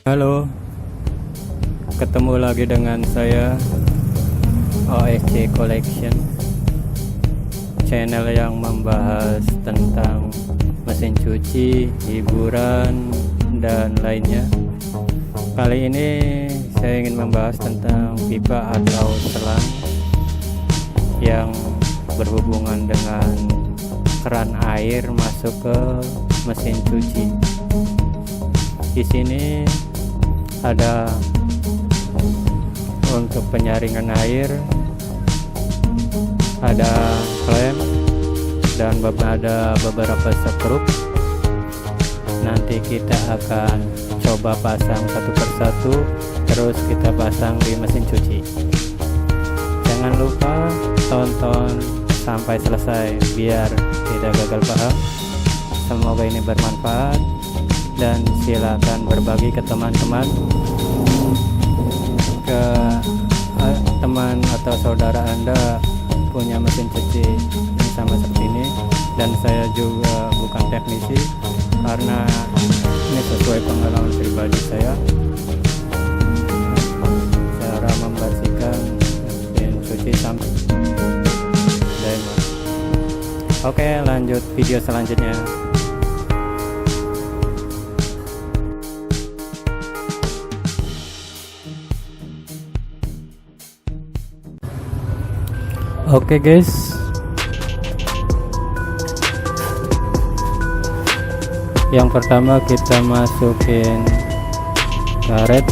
Halo, ketemu lagi dengan saya OXC Collection, channel yang membahas tentang mesin cuci, hiburan, dan lainnya. Kali ini saya ingin membahas tentang pipa atau selang yang berhubungan dengan keran air masuk ke mesin cuci. Di sini ada untuk penyaringan air, ada klem, dan ada beberapa skrup. Nanti kita akan coba pasang satu persatu, terus kita pasang di mesin cuci. Jangan lupa tonton sampai selesai biar tidak gagal paham. Semoga ini bermanfaat, dan silakan berbagi ke teman-teman, ke teman atau saudara Anda punya mesin cuci yang sama seperti ini. Dan saya juga bukan teknisi, karena ini sesuai pengalaman pribadi saya, cara membersihkan mesin cuci sampai diamond. Oke, lanjut video selanjutnya. Oke guys, yang pertama kita masukin karet,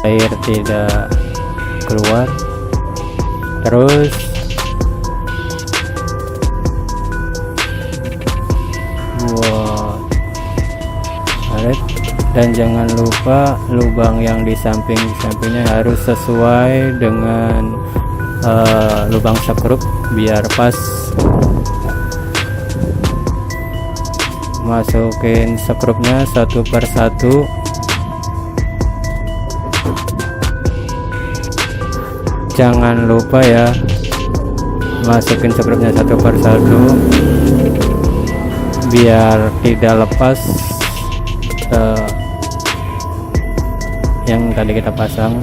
air tidak keluar, terus buat karet. Dan jangan lupa lubang yang di samping-sampingnya harus sesuai dengan lubang skrup biar pas. Masukin skrupnya satu persatu. Jangan lupa ya, masukin skrupnya satu persatu biar tidak lepas yang tadi kita pasang.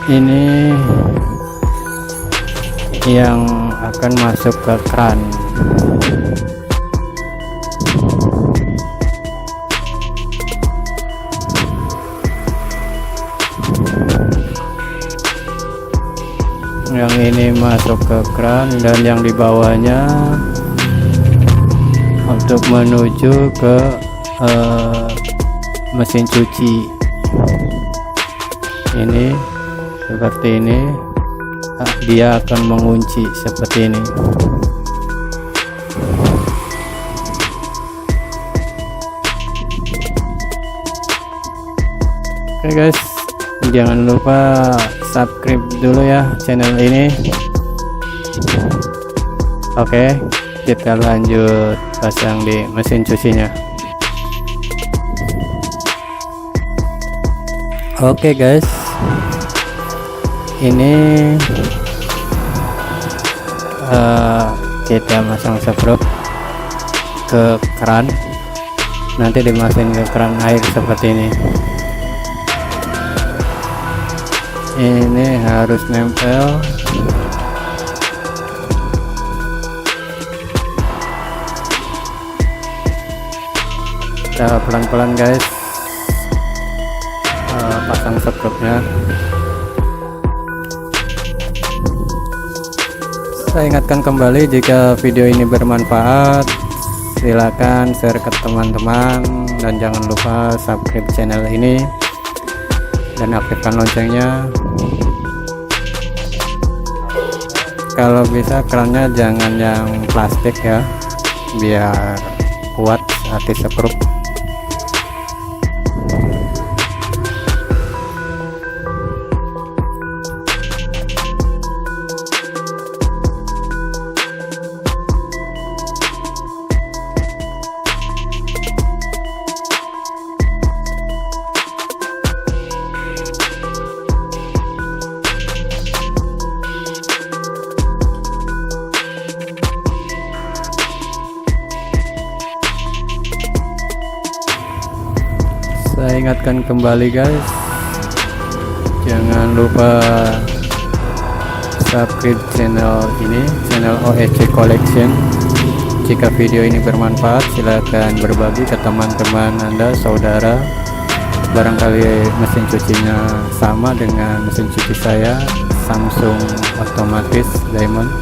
Ini yang akan masuk ke keran. Yang ini masuk ke keran, dan yang di bawahnya untuk menuju ke mesin cuci. Ini seperti ini, dia akan mengunci seperti ini. Oke guys, jangan lupa subscribe dulu ya channel ini. Oke, kita lanjut pasang di mesin cucinya. Oke guys, ini kita masang skrup ke keran, nanti dimasukin ke keran air seperti ini. ini harus nempel. Kita pelan-pelan guys pasang skrunya. Saya ingatkan kembali, jika video ini bermanfaat silakan share ke teman-teman dan jangan lupa subscribe channel ini dan aktifkan loncengnya. Kalau bisa kerannya jangan yang plastik ya, biar kuat saat disekrup. Saya ingatkan kembali guys, jangan lupa subscribe channel ini, channel OEC Collection. Jika video ini bermanfaat silakan berbagi ke teman-teman Anda, saudara. Barangkali mesin cucinya sama dengan mesin cuci saya, Samsung otomatis Diamond.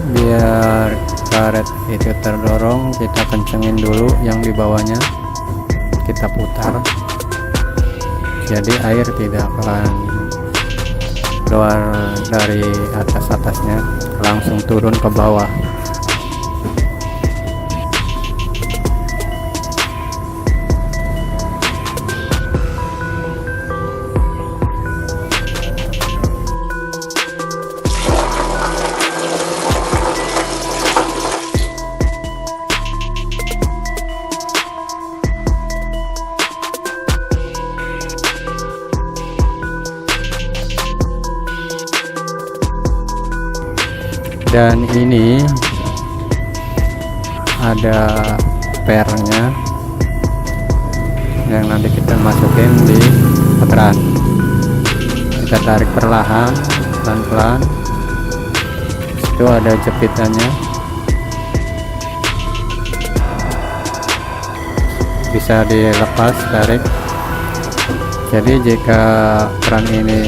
Biar karet itu terdorong, kita kencengin dulu yang di bawahnya, kita putar, jadi air tidak akan keluar dari atasnya, langsung turun ke bawah. Dan ini ada pernya yang nanti kita masukin di keran. Kita tarik perlahan, pelan-pelan. Itu ada jepitannya, bisa dilepas, tarik. Jadi jika keran ini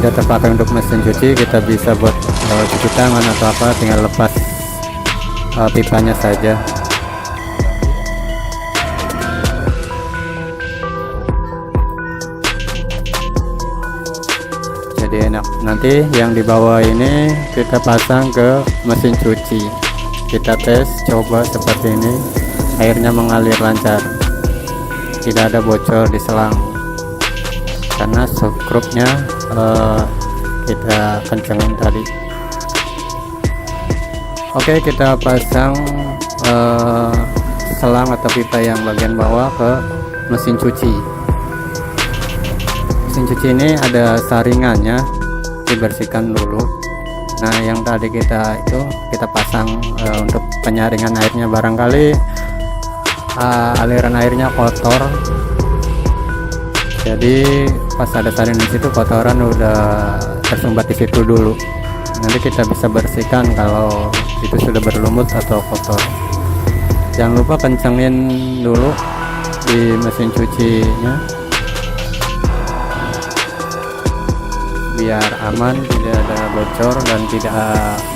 tidak terpakai untuk mesin cuci, kita bisa buat cuci tangan atau apa, tinggal lepas pipanya saja. Jadi enak. Nanti yang di bawah ini kita pasang ke mesin cuci, kita tes coba seperti ini, airnya mengalir lancar, tidak ada bocor di selang karena skrupnya kita kencengin tadi. Oke, kita pasang selang atau pipa yang bagian bawah ke mesin cuci. Mesin cuci ini ada saringannya, dibersihkan dulu. Nah, yang tadi kita pasang untuk penyaringan airnya. Barangkali aliran airnya kotor, jadi pas ada saringan di situ kotoran udah tersumbat di situ dulu. Nanti kita bisa bersihkan kalau itu sudah berlumut atau kotor. Jangan lupa kencengin dulu di mesin cucinya biar aman, tidak ada bocor dan tidak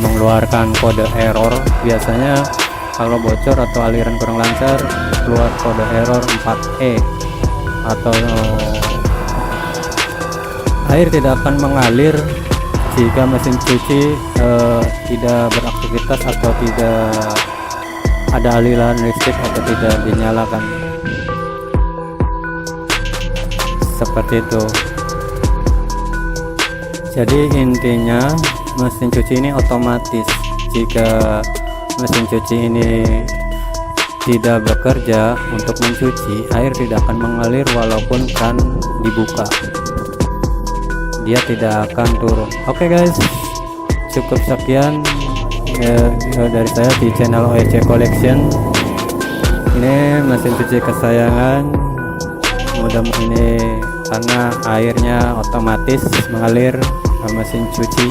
mengeluarkan kode error. Biasanya kalau bocor atau aliran kurang lancar keluar kode error 4E, atau air tidak akan mengalir jika mesin cuci tidak beraktivitas atau tidak ada aliran listrik atau tidak dinyalakan, seperti itu. Jadi intinya mesin cuci ini otomatis. Jika mesin cuci ini tidak bekerja untuk mencuci, air tidak akan mengalir walaupun kan dibuka, dia tidak akan turun. Oke guys, cukup sekian dari saya di channel OEC Collection. Ini mesin cuci kesayangan, mudah-mudahan ini karena airnya otomatis mengalir ke mesin cuci.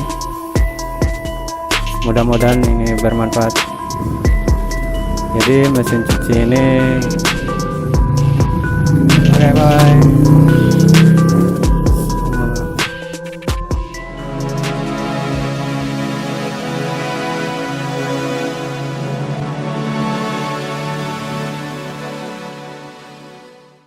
Mudah-mudahan ini bermanfaat. Jadi mesin cuci ini, oke, bye.